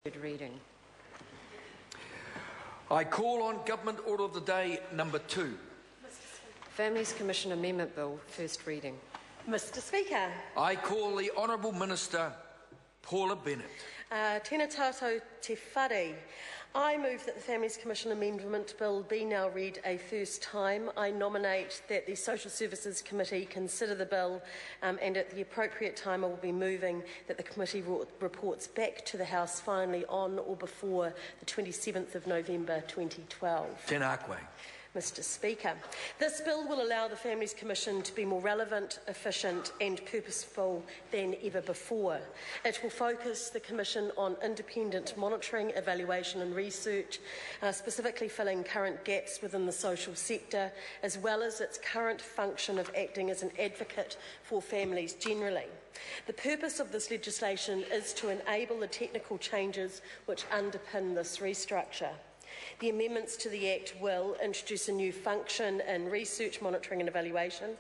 Third reading. I call on Government Order of the Day number 2. Families Commission Amendment Bill, first reading. Mr Speaker. I call the Honourable Minister Paula Bennett. Tēnā tātou te whare. I move that the Families Commission Amendment Bill be now read a first time. I nominate that the Social Services Committee consider the bill and at the appropriate time I will be moving that the committee reports back to the House finally on or before the 27th of November 2012. Tēnā koe. Mr Speaker, this bill will allow the Families Commission to be more relevant, efficient and purposeful than ever before. It will focus the Commission on independent monitoring, evaluation and research, specifically filling current gaps within the social sector, as well as its current function of acting as an advocate for families generally. The purpose of this legislation is to enable the technical changes which underpin this restructure. The amendments to the Act will introduce a new function in research, monitoring and evaluation,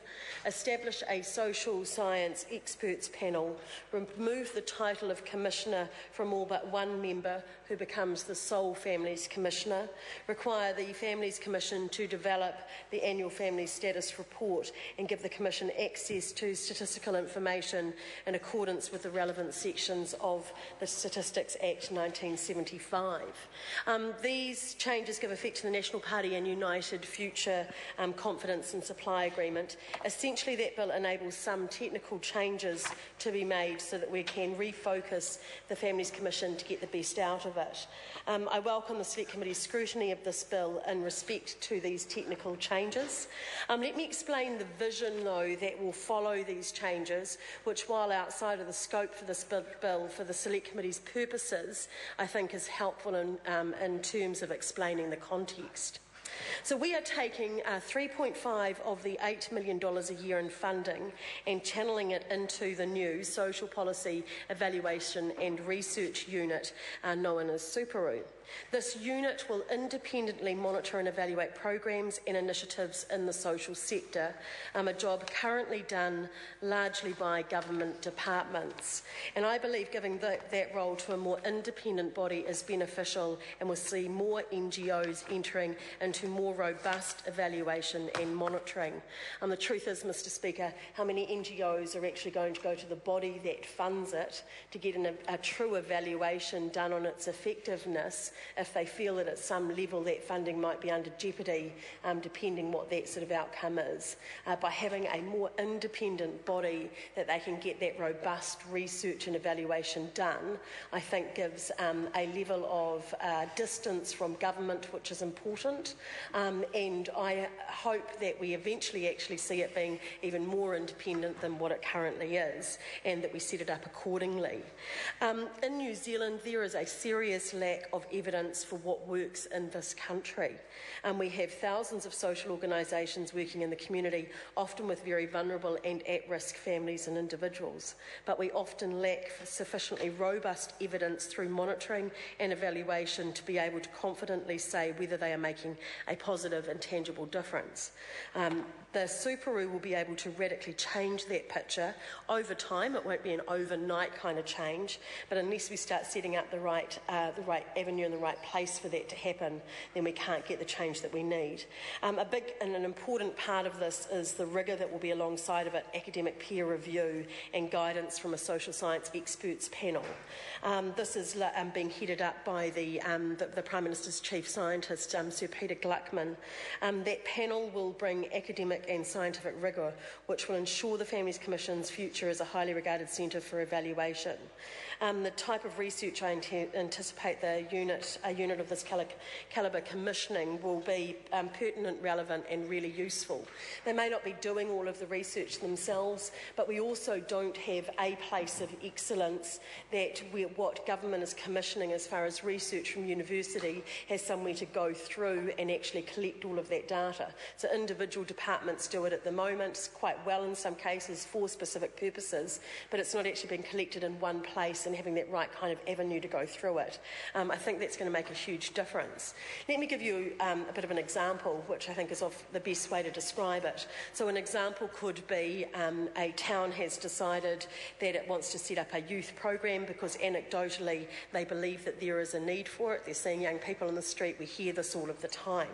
establish a social science experts panel, remove the title of Commissioner from all but one member who becomes the sole Families Commissioner, require the Families Commission to develop the annual Family Status Report and give the Commission access to statistical information in accordance with the relevant sections of the Statistics Act 1975. These changes give effect to the National Party and United Future Confidence and Supply Agreement. Essentially, that bill enables some technical changes to be made so that we can refocus the Families Commission to get the best out of it. I welcome the Select Committee's scrutiny of this bill in respect to these technical changes. Let me explain the vision, though, that will follow these changes, which, while outside of the scope for this bill for the Select Committee's purposes, I think is helpful in terms of explaining the context. So we are taking 3.5 of the $8 million a year in funding and channeling it into the new Social Policy Evaluation and Research Unit known as Superu. This unit will independently monitor and evaluate programs and initiatives in the social sector, a job currently done largely by government departments. And I believe giving that role to a more independent body is beneficial and will see more NGOs entering into more robust evaluation and monitoring. The truth is, Mr Speaker, how many NGOs are actually going to go to the body that funds it to get a true evaluation done on its effectiveness if they feel that at some level that funding might be under jeopardy, depending what that sort of outcome is. By having a more independent body that they can get that robust research and evaluation done, I think gives a level of distance from government, which is important, and I hope that we eventually actually see it being even more independent than what it currently is, and that we set it up accordingly. In New Zealand, there is a serious lack of evidence for what works in this country. We have thousands of social organisations working in the community, often with very vulnerable and at-risk families and individuals, but we often lack sufficiently robust evidence through monitoring and evaluation to be able to confidently say whether they are making a positive and tangible difference. The Superu will be able to radically change that picture over time. It won't be an overnight kind of change, but unless we start setting up the right avenue and the right place for that to happen, then we can't get the change that we need. A big and an important part of this is the rigour that will be alongside of it, academic peer review and guidance from a social science experts panel. This is being headed up by the Prime Minister's Chief Scientist, Sir Peter Gluckman. That panel will bring academic and scientific rigour, which will ensure the Families Commission's future as a highly regarded centre for evaluation. The type of research I anticipate a unit of this calibre commissioning will be pertinent, relevant and really useful. They may not be doing all of the research themselves, but we also don't have a place of excellence that what government is commissioning as far as research from university has somewhere to go through and actually collect all of that data. So individual departments do it at the moment, quite well in some cases for specific purposes, but it's not actually being collected in one place and having that right kind of avenue to go through it. I think that's going to make a huge difference. Let me give you a bit of an example, which I think is the best way to describe it. So an example could be a town has decided that it wants to set up a youth program because anecdotally they believe that there is a need for it. They're seeing young people on the street. We hear this all of the time.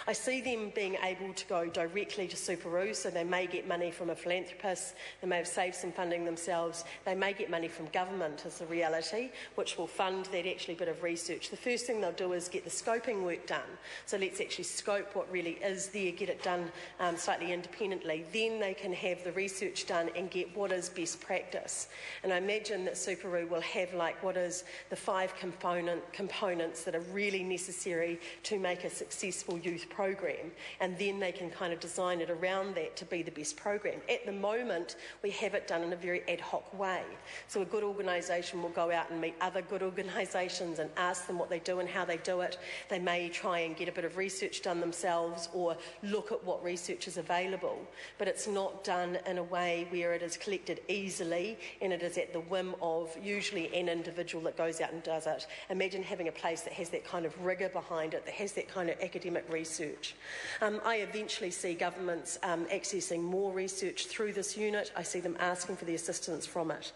I see them being able to go directly to Superoo, so they may get money from a philanthropist, they may have saved some funding themselves, they may get money from government as a reality, which will fund that actually bit of research. The first thing they'll do is get the scoping work done. So let's actually scope what really is there, get it done slightly independently. Then they can have the research done and get what is best practice. And I imagine that Superoo will have like what is the 5 components that are really necessary to make a successful youth program, and then they can kind of design it around that to be the best program. At the moment, we have it done in a very ad hoc way. So a good organisation will go out and meet other good organisations and ask them what they do and how they do it. They may try and get a bit of research done themselves or look at what research is available, but it's not done in a way where it is collected easily and it is at the whim of usually an individual that goes out and does it. Imagine having a place that has that kind of rigour behind it, that has that kind of academic research. I eventually see governments accessing more research through this unit. I see them asking for the assistance from it.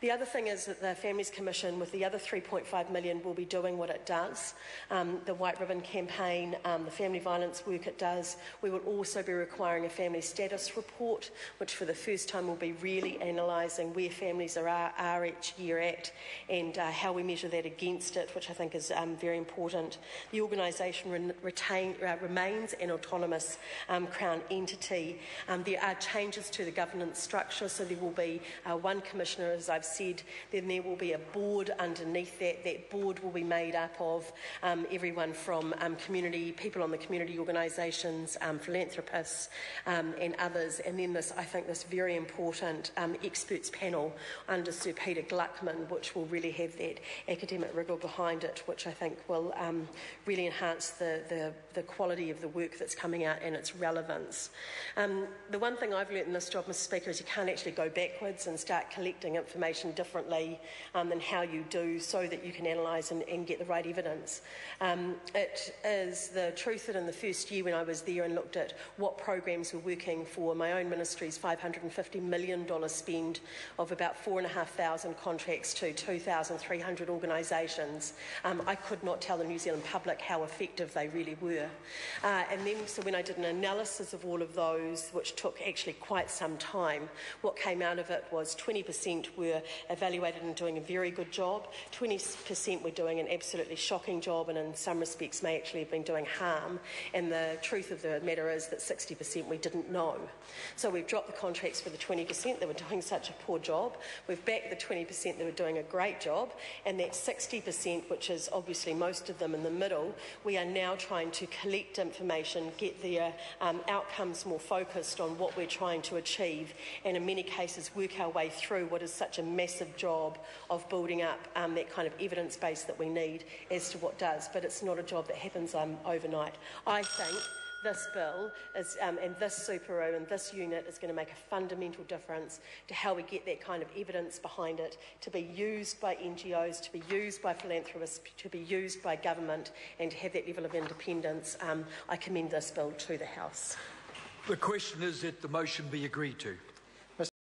The other thing is that the Families Commission, with the other $3.5 million, will be doing what it does. The White Ribbon campaign, the family violence work it does. We will also be requiring a family status report, which for the first time will be really analysing where families are each year at and how we measure that against it, which I think is very important. The organisation remains an autonomous Crown entity. There are changes to the governance structure, so there will be one commissioner, as I've said, then there will be a board underneath that. That board will be made up of everyone from people on the community organisations, philanthropists and others. And then I think this very important experts panel under Sir Peter Gluckman, which will really have that academic rigour behind it, which I think will really enhance the quality of the work that's coming out and its relevance. The one thing I've learnt in this job, Mr. Speaker, is you can't actually go backwards and start collecting information differently than how you do, so that you can analyse and get the right evidence. It is the truth that in the first year when I was there and looked at what programs were working for my own ministry's $550 million spend of about 4,500 contracts to 2,300 organisations, I could not tell the New Zealand public how effective they really were. And then so when I did an analysis of all of those, which took actually quite some time, what came out of it was 20% were evaluated and doing a very good job, 20% were doing an absolutely shocking job, and in some respects may actually have been doing harm, and the truth of the matter is that 60% we didn't know. So we've dropped the contracts for the 20% that were doing such a poor job, we've backed the 20% that were doing a great job, and that 60%, which is obviously most of them in the middle, we are now trying to collect information, get their outcomes more focused on what we're trying to achieve, and in many cases work our way through what is such a massive job of building up that kind of evidence base that we need as to what does. But it's not a job that happens overnight. I think this bill is, and this Superoo and this unit is going to make a fundamental difference to how we get that kind of evidence behind it, to be used by NGOs, to be used by philanthropists, to be used by government, and to have that level of independence. I commend this bill to the House. The question is that the motion be agreed to.